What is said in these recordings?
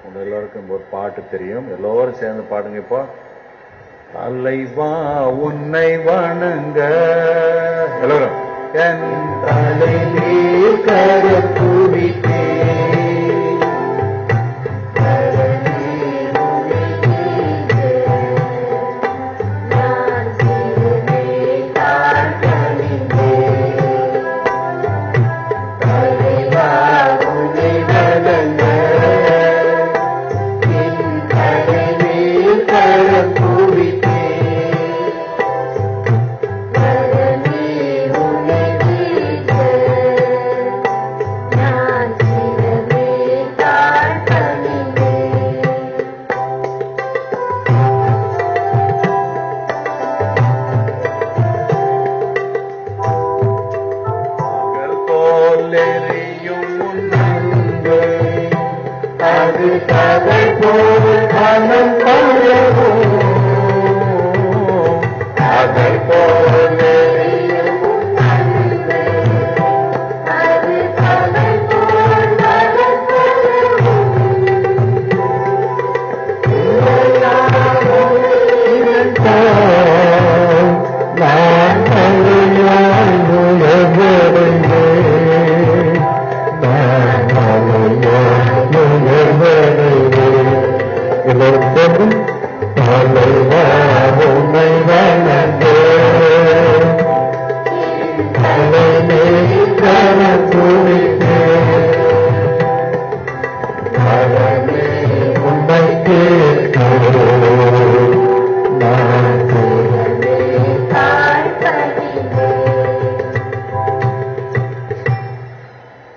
உங்க எல்லாருக்கும் ஒரு பாட்டு தெரியும், எல்லோரும் சேர்ந்து பாடுங்க. இப்போ தலைவா உன்னை வணங்க எல்லாரும் என் தலையிலே கரத்துவித்தே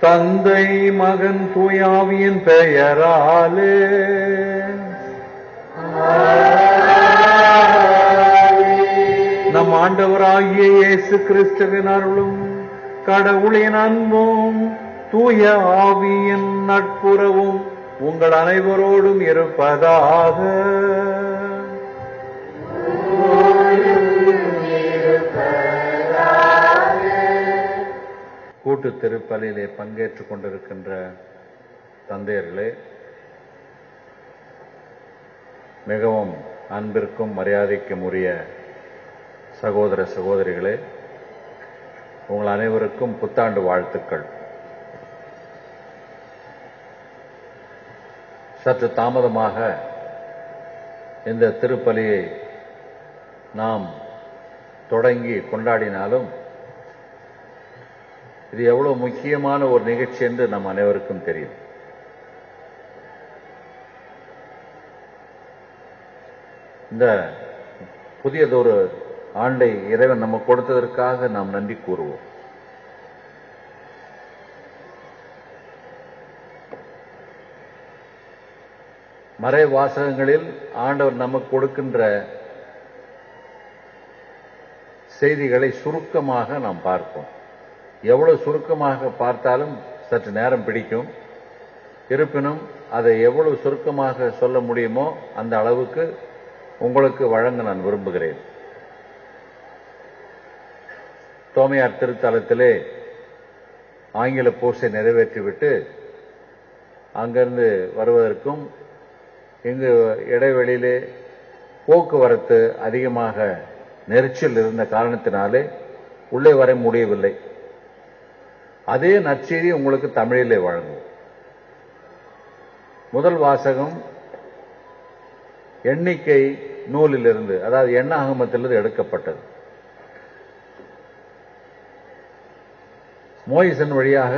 தந்தை மகன் தூயாவியின் பெயராலே நம் ஆண்டவராகிய இயேசு கிறிஸ்துவின் அருளும் கடவுளின் அன்பும் தூய ஆவியின் நட்புறவும் உங்கள் அனைவரோடும் இருப்பதாக. கூட்டு திருப்பலியிலே பங்கேற்றுக் கொண்டிருக்கின்ற தந்தையர்களே, மிகவும் அன்பிற்கும் மரியாதைக்கும் உரிய சகோதர சகோதரிகளே, உங்கள் அனைவருக்கும் புத்தாண்டு வாழ்த்துக்கள். சற்று தாமதமாக இந்த திருப்பலியை நாம் தொடங்கி கொண்டாடினாலும் இது எவ்வளவு முக்கியமான ஒரு நிகழ்ச்சி என்று நம் அனைவருக்கும் தெரியும். இந்த புதியதொரு ஆண்டை இறைவன் நமக்கு கொடுத்ததற்காக நாம் நன்றி கூறுவோம். மறை வாசகங்களில் ஆண்டவர் நமக்கு கொடுக்கின்ற செய்திகளை சுருக்கமாக நாம் பார்ப்போம். எவ்வளவு சுருக்கமாக பார்த்தாலும் சற்று நேரம் பிடிக்கும். இருப்பினும் அதை எவ்வளவு சுருக்கமாக சொல்ல முடியுமோ அந்த அளவுக்கு உங்களுக்கு வழங்க நான் விரும்புகிறேன். தோமையார் திருத்தலத்திலே ஆங்கில பூசை நிறைவேற்றிவிட்டு அங்கிருந்து வருவதற்கும் இங்கு இடைவெளியிலே போக்குவரத்து அதிகமாக நெரிச்சல் இருந்த காரணத்தினாலே உள்ளே வர முடியவில்லை. அதே நற்செய்தி உங்களுக்கு தமிழிலே வழங்கும். முதல் வாசகம் எண்ணிக்கை நூலிலிருந்து, அதாவது எண்ணாகமத்திலிருந்து எடுக்கப்பட்டது. மோயிசன் வழியாக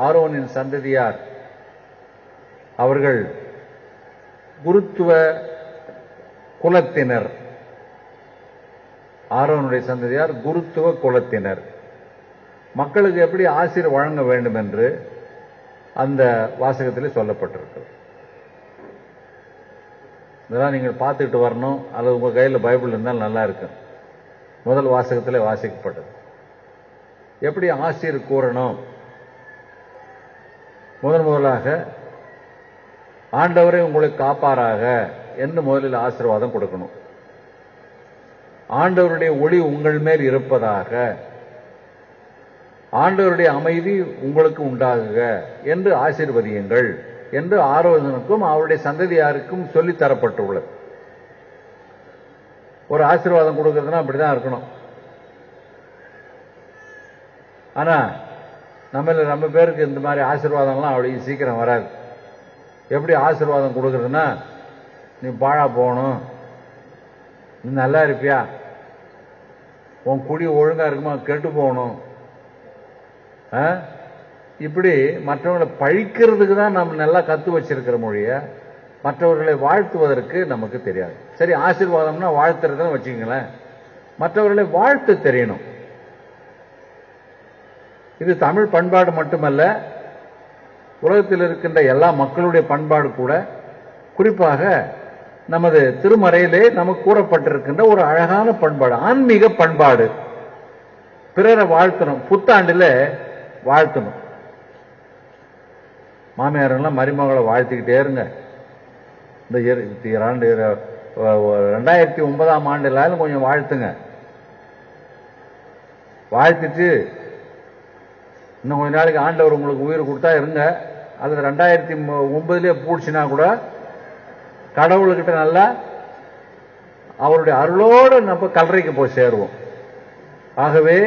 ஆரோனின் சந்ததியார் அவர்கள் குருத்துவ குலத்தினர். ஆரோனுடைய சந்ததியார் குருத்துவ குலத்தினர். மக்களுக்கு எப்படி ஆசீர் வழங்க வேண்டும் என்று அந்த வாசகத்திலே சொல்லப்பட்டிருக்கு. இதெல்லாம் நீங்கள் பார்த்துக்கிட்டு வரணும், அல்லது உங்க கையில் பைபிள் இருந்தால் நல்லா இருக்கு. முதல் வாசகத்திலே வாசிக்கப்பட்டது. எப்படி ஆசீர் கூறணும்? முதலாக ஆண்டவரை உங்களுக்கு காப்பாராக என்று முதலில் ஆசீர்வாதம் கொடுக்கணும். ஆண்டவருடைய ஒளி உங்கள் மேல் இருப்பதாக, ஆண்டவருடைய அமைதி உங்களுக்கு உண்டாகுக என்று ஆசீர்வதியுங்கள் என்று ஆரோசனுக்கும் அவருடைய சந்ததியாருக்கும் சொல்லித் தரப்பட்டுள்ளது. ஒரு ஆசீர்வாதம் கொடுக்கறதுனா அப்படிதான் இருக்கணும். ஆனா நம்ம பேருக்கு இந்த மாதிரி ஆசீர்வாதம்லாம் அவ்வளவு சீக்கிரம் வராது. எப்படி ஆசீர்வாதம் கொடுக்கறதுன்னா, நீ பாழா போகணும், நீ நல்லா இருப்பியா, உன் குடி ஒழுங்கா இருக்குமா, கெட்டு போகணும், இப்படி மற்றவங்களை பழிக்கிறதுக்கு தான் நம்ம நல்லா கத்து வச்சிருக்கிற மொழிய மற்றவர்களை வாழ்த்துவதற்கு நமக்கு தெரியாது. சரி, ஆசீர்வாதம்னா வாழ்த்துறதுன்னு வச்சுக்கங்களேன், மற்றவர்களை வாழ்த்து தெரியணும். இது தமிழ் பண்பாடு மட்டுமல்ல, உலகத்தில் இருக்கின்ற எல்லா மக்களுடைய பண்பாடு கூட. குறிப்பாக நமது திருமறையிலே நமக்கு கூறப்பட்டிருக்கின்ற ஒரு அழகான பண்பாடு, ஆன்மீக பண்பாடு. பிறரை வாழ்த்தணும், புத்தாண்டில் வாழ்த்தணும். மாமியாரெல்லாம் மருமகளை வாழ்த்திக்கிட்டே இருங்க. இந்த 2009ஆம் ஆண்டுல கொஞ்சம் வாழ்த்துங்க. வாழ்த்திட்டு இன்னும் கொஞ்ச நாளைக்கு ஆண்டவர் உங்களுக்கு உயிர் கொடுத்தா இருங்க. அது 2009 பூடிச்சுனா கூட கடவுள்கிட்ட நல்லா அவருடைய அருளோடு நம்ம கல்லறைக்கு போய் சேருவோம். ஆகவே